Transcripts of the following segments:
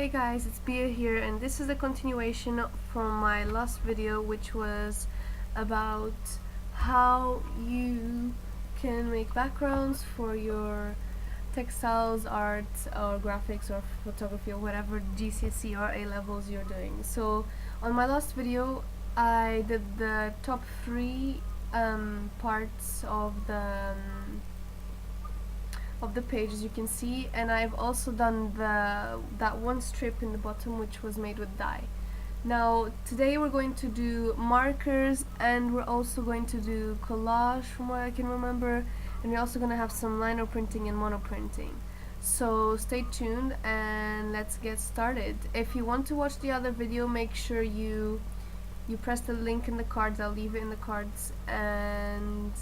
Hey guys, it's Bia here, and this is a continuation from my last video, which was about how you can make backgrounds for your textiles, art, or graphics, or photography, or whatever GCSE or A levels you're doing. So on my last video I did the top 3 parts of the page, as you can see, and I've also done that one strip in the bottom which was made with dye. Now today we're going to do markers, and we're also going to do collage from what I can remember, and we're also going to have some lino printing and monoprinting. So stay tuned and let's get started. If you want to watch the other video, make sure you press the link in the cards. I'll leave it in the cards, and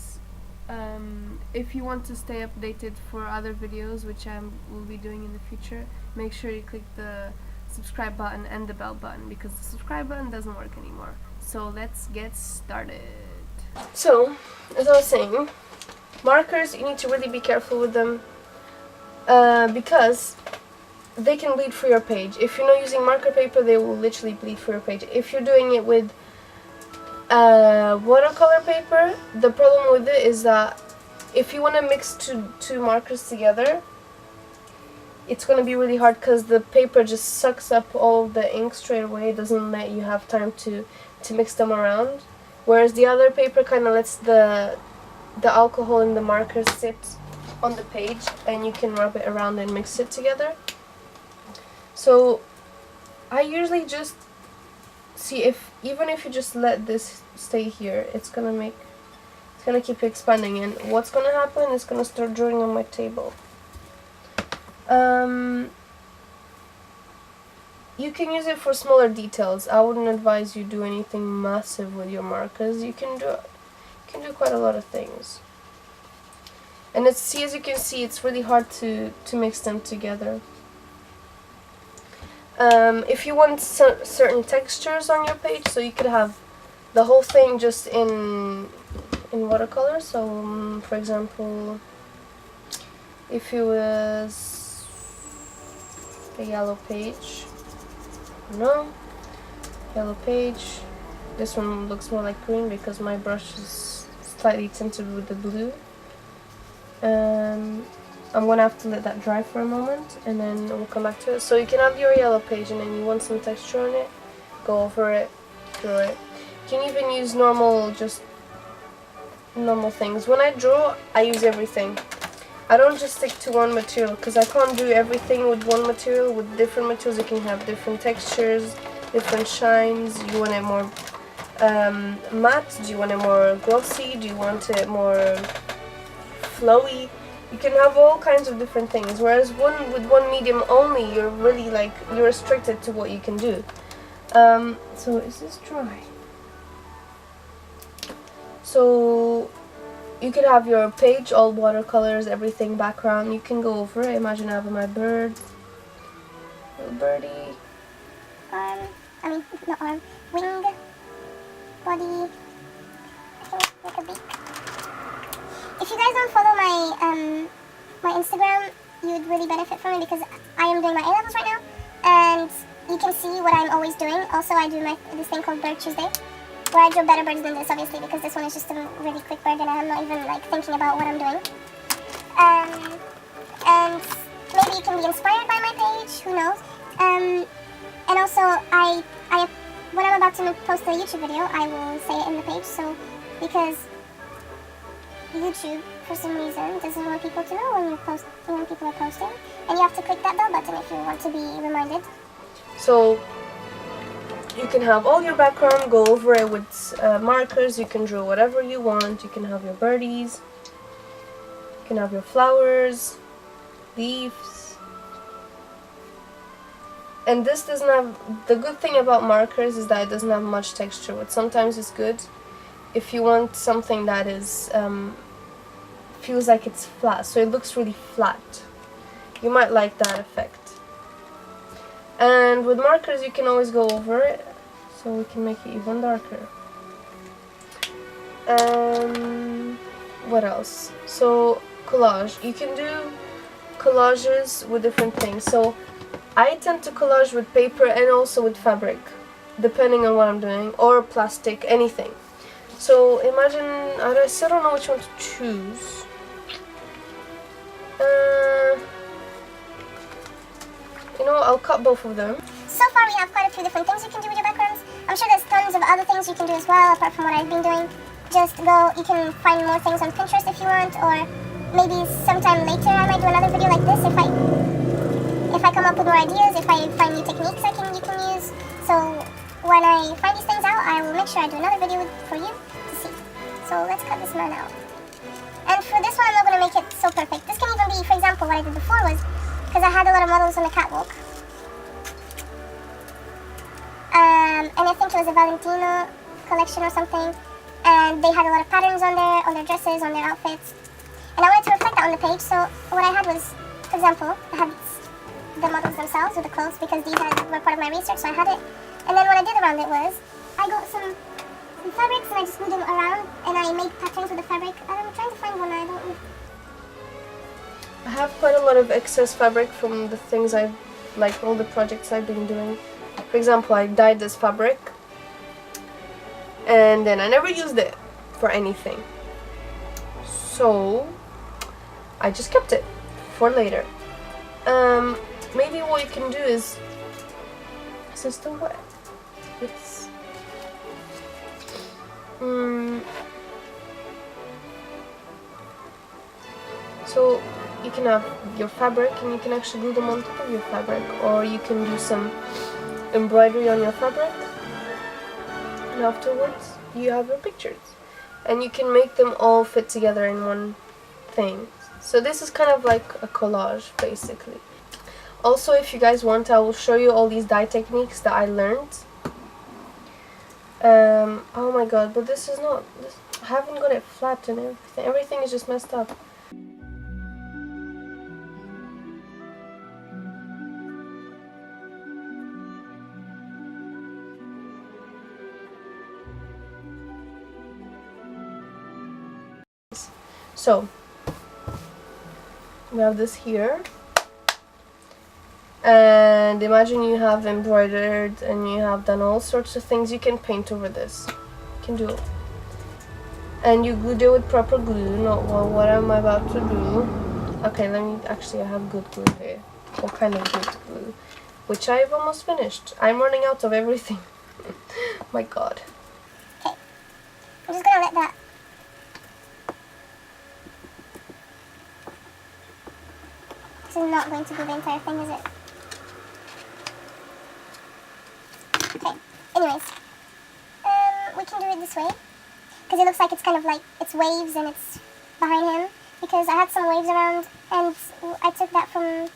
if you want to stay updated for other videos, which I will be doing in the future, make sure you click the subscribe button and the bell button, because the subscribe button doesn't work anymore. So let's get started. So, as I was saying, markers, you need to really be careful with them because they can bleed through your page. If you're not using marker paper, they will literally bleed through your page. If you're doing it with watercolor paper, the problem with it is that if you want to mix two markers together, it's going to be really hard because the paper just sucks up all the ink straight away. It doesn't let you have time to mix them around, whereas the other paper kind of lets the alcohol in the marker sit on the page, and you can rub it around and mix it together. So I usually just see, even if you just let this stay here, it's gonna keep expanding, and what's gonna happen is gonna start drawing on my table. You can use it for smaller details. I wouldn't advise you do anything massive with your markers. You can do quite a lot of things, and as you can see, it's really hard to mix them together. If you want certain textures on your page, so you could have the whole thing just in watercolor. So for example, if it was a yellow page, yellow page, this one looks more like green because my brush is slightly tinted with the blue. I'm gonna have to let that dry for a moment, and then we'll come back to it. So you can have your yellow page, and then you want some texture on it, go over it, draw it. You can even use normal things. When I draw, I use everything. I don't just stick to one material, because I can't do everything with one material. With different materials, you can have different textures, different shines. Do you want it more matte? Do you want it more glossy? Do you want it more flowy? You can have all kinds of different things, whereas with one medium only, you're really you're restricted to what you can do. So is this dry? So you could have your page all watercolors, everything background. You can go over it. Imagine having my bird, little birdie. Not arm, wing, body, I think like a beak. If you guys don't follow my Instagram, you'd really benefit from it, because I am doing my A-levels right now, and you can see what I'm always doing. Also, I do this thing called Bird Tuesday, where I draw better birds than this, obviously, because this one is just a really quick bird, and I'm not even thinking about what I'm doing. And maybe you can be inspired by my page, who knows. And also, when I'm about to post a YouTube video, I will say it in the page, so because YouTube, for some reason, doesn't want people to know when people are posting, and you have to click that bell button if you want to be reminded. So you can have all your background, go over it with markers. You can draw whatever you want. You can have your birdies, you can have your flowers, leaves. And this doesn't have, the good thing about markers is that it doesn't have much texture, but sometimes it's good if you want something that is feels like it's flat, so it looks really flat. You might like that effect. And with markers, you can always go over it, so we can make it even darker. What else? So collage. You can do collages with different things. So I tend to collage with paper and also with fabric, depending on what I'm doing, or plastic, anything. So imagine, I still don't know which one to choose. You know, I'll cut both of them. So far we have quite a few different things you can do with your backgrounds. I'm sure there's tons of other things you can do as well, apart from what I've been doing. Just go, you can find more things on Pinterest if you want, or maybe sometime later I might do another video like this if I come up with more ideas, if I find new techniques you can use. So when I find these things out, I will make sure I do another video for you to see. So let's cut this man out. And for this one, I'm not going to make it so perfect. This can even be, for example, what I did before was, because I had a lot of models on the catwalk. And I think it was a Valentino collection or something. And they had a lot of patterns on their dresses, on their outfits. And I wanted to reflect that on the page, so what I had was, for example, I had the models themselves with the clothes, because these were part of my research, so I had it. And then what I did around it was, I got some fabrics and I just glued them around, and I made patterns with the fabric. I'm trying to find one, I don't know. I have quite a lot of excess fabric from the things like all the projects I've been doing. For example, I dyed this fabric, and then I never used it for anything. So I just kept it for later. Maybe what you can do is it still wet? It's so you can have your fabric and you can actually glue them on top of your fabric, or you can do some embroidery on your fabric, and afterwards you have your pictures, and you can make them all fit together in one thing. So this is kind of like a collage basically. Also, if you guys want, I will show you all these dye techniques that I learned. Oh my god, but this is not, I haven't got it flat and everything. Everything is just messed up. So we have this here, and imagine you have embroidered and you have done all sorts of things. You can paint over this, you can do it, and you glued it with proper glue, not what I'm about to do. Okay, let me, actually I have good glue here. What kind of good glue? Which I've almost finished. I'm running out of everything. My god. Okay, I'm just gonna let that. This is not going to be the entire thing, is it? Okay, anyways. We can do it this way, because it looks like it's kind of like, it's waves and it's behind him, because I had some waves around, and I took that from a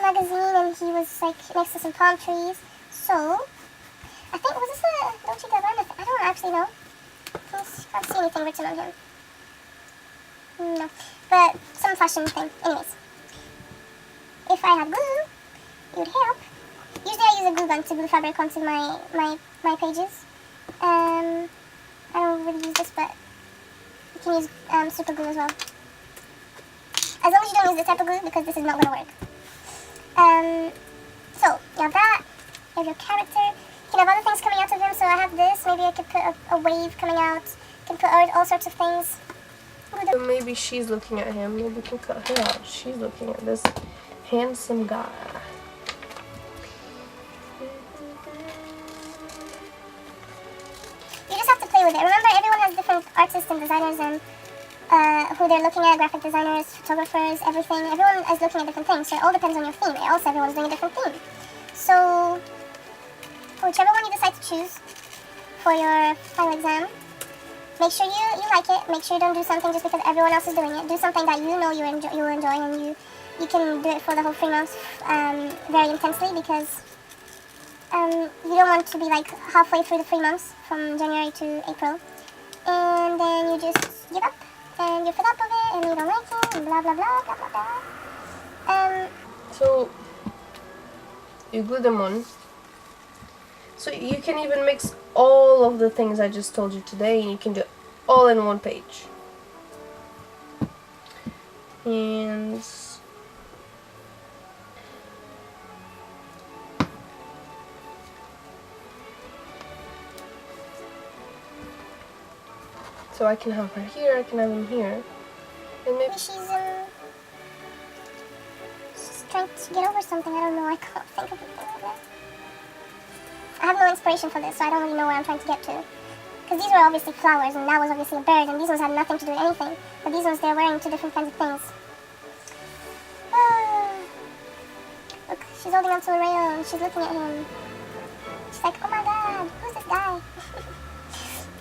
magazine, and he was like next to some palm trees. So, I think, was this a Dolce & Gabbana? I don't actually know. I can't see anything written on him. No, but some fashion thing. Anyways. If I had glue, it would help. Usually I use a glue gun to glue fabric onto my pages. I don't really use this, but you can use super glue as well. As long as you don't use this type of glue, because this is not going to work. So, you have that. You have your character. You can have other things coming out of him. So I have this. Maybe I could put a wave coming out. You can put all sorts of things. So maybe she's looking at him. Maybe we can cut her out. She's looking at this handsome guy. You just have to play with it. Remember, everyone has different artists and designers and who they're looking at, graphic designers, photographers, everything. Everyone is looking at different things, so it all depends on your theme. Also, everyone's doing a different theme. So, whichever one you decide to choose for your final exam, make sure you like it. Make sure you don't do something just because everyone else is doing it. Do something that you know you will enjoy, and you can do it for the whole 3 months very intensely, because you don't want to be like halfway through the 3 months from January to April, and then you just give up and you're fed up of it and you don't like it and blah blah blah blah blah blah. So you glue them on. So you can even mix all of the things I just told you today, and you can do it all in one page. So I can have her here, I can have him here. And maybe she's trying to get over something. I don't know. I can't think of anything like that. I have no inspiration for this, so I don't really know where I'm trying to get to. Because these were obviously flowers, and that was obviously a bird, and these ones had nothing to do with anything. But these ones, they're wearing two different kinds of things. Look, she's holding onto a rail, and she's looking at him. She's like, oh my god, who's this guy?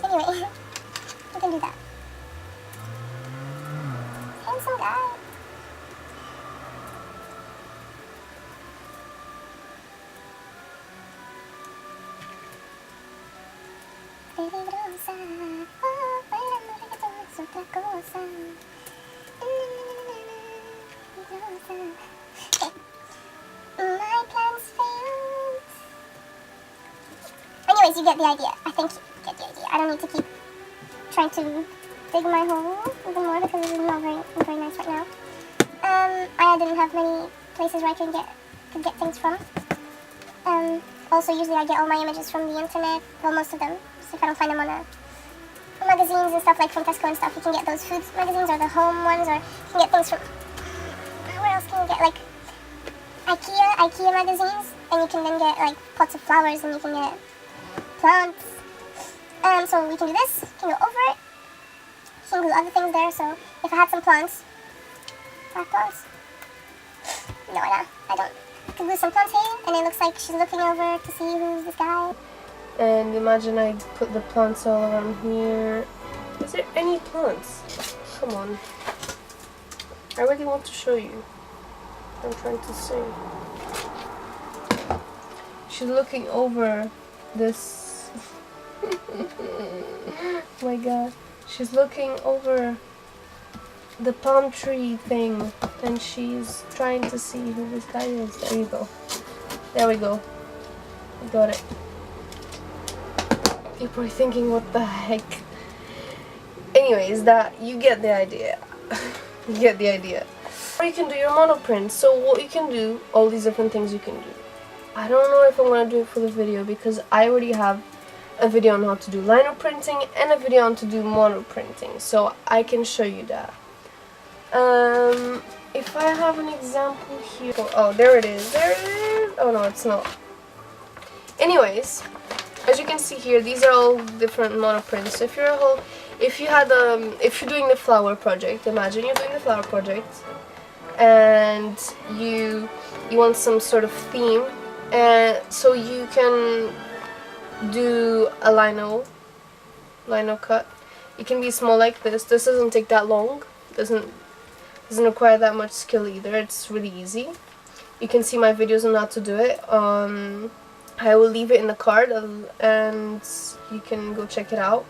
Anyway, we can do that. Handsome guy. Peligrosa, oh, bailando reggaeton es otra cosa. Okay. My plans failed. Anyways, you get the idea. I think you get the idea. I don't need to keep trying to dig my hole even more because it's not very nice right now. I didn't have many places where I could get things from. Also, usually I get all my images from the internet. Well, most of them. So if I don't find them on magazines and stuff like from Tesco and stuff, you can get those food magazines or the home ones, or you can get things from, where else can you get, like IKEA magazines, and you can then get like pots of flowers, and you can get plants. So we can do this, you can go over it, you can glue other things there. So if I had some plants, do I have plants? No, I don't. I can glue some plants here, and it looks like she's looking over to see who's this guy. And imagine I put the plants all around here. Is there any plants? Come on. I really want to show you. I'm trying to see. She's looking over this. Oh my god. She's looking over the palm tree thing, and she's trying to see who this guy is. There you go. There we go. I got it. You're probably thinking, what the heck? Anyways, you get the idea. You get the idea. Or you can do your monoprint. So what you can do, all these different things you can do. I don't know if I'm going to do it for the video because I already have a video on how to do lino printing and a video on to do monoprinting. So I can show you that. If I have an example here. Oh, there it is. There it is. Oh no, it's not. Anyways. As you can see here, these are all different monoprints. So if you're doing the flower project, imagine you're doing the flower project, and you want some sort of theme, and so you can do a lino cut. It can be small like this. This doesn't take that long. Doesn't require that much skill either. It's really easy. You can see my videos on how to do it. I will leave it in the card, and you can go check it out.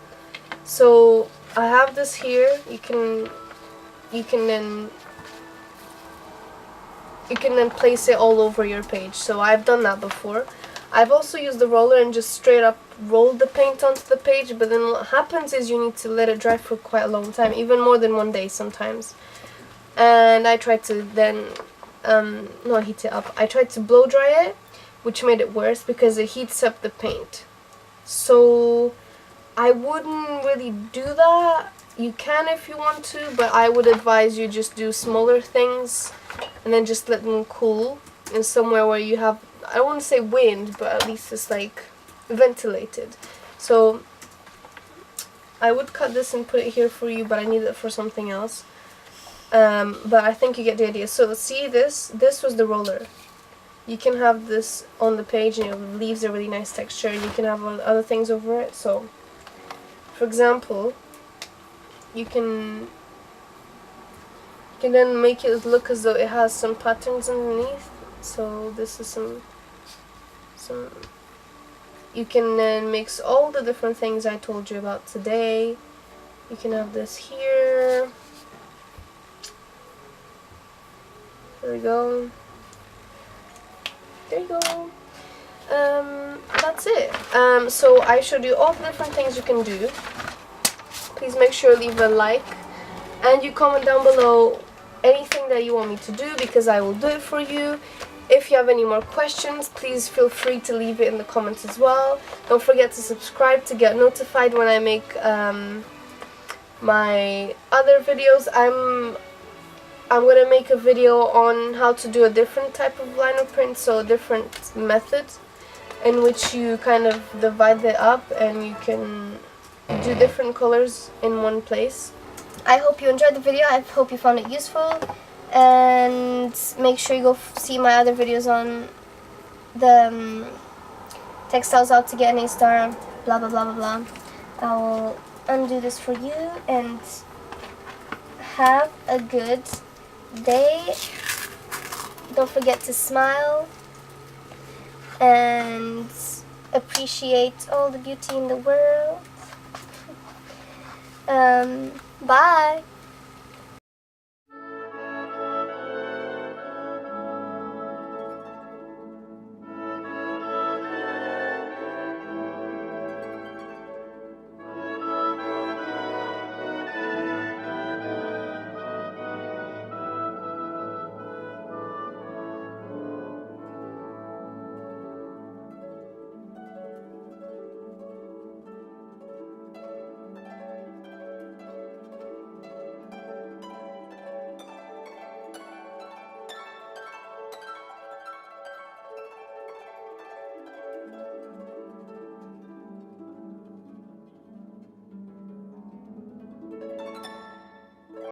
So I have this here. You can then place it all over your page. So I've done that before. I've also used the roller and just straight up rolled the paint onto the page, but then what happens is you need to let it dry for quite a long time, even more than 1 day sometimes. And I tried to then not heat it up. I tried to blow dry it, which made it worse because it heats up the paint. So I wouldn't really do that. You can if you want to, but I would advise you just do smaller things and then just let them cool in somewhere where you have, I don't want to say wind, but at least it's like ventilated. So I would cut this and put it here for you, but I need it for something else. But I think you get the idea. So see this was the roller. You can have this on the page, and it leaves a really nice texture. You can have other things over it. So, for example, you can then make it look as though it has some patterns underneath. So this is some. You can then mix all the different things I told you about today. You can have this here. There we go. There you go. That's it. So I showed you all the different things you can do. Please make sure to leave a like, and you comment down below anything that you want me to do, because I will do it for you. If you have any more questions, please feel free to leave it in the comments as well. Don't forget to subscribe to get notified when I make my other videos. I'm gonna make a video on how to do a different type of lino print, so a different method in which you kind of divide it up and you can do different colors in one place. I hope you enjoyed the video. I hope you found it useful, and make sure you go see my other videos on the textiles out to get an A-star, blah blah blah blah blah. I will undo this for you, and have a good day. Don't forget to smile and appreciate all the beauty in the world. Bye.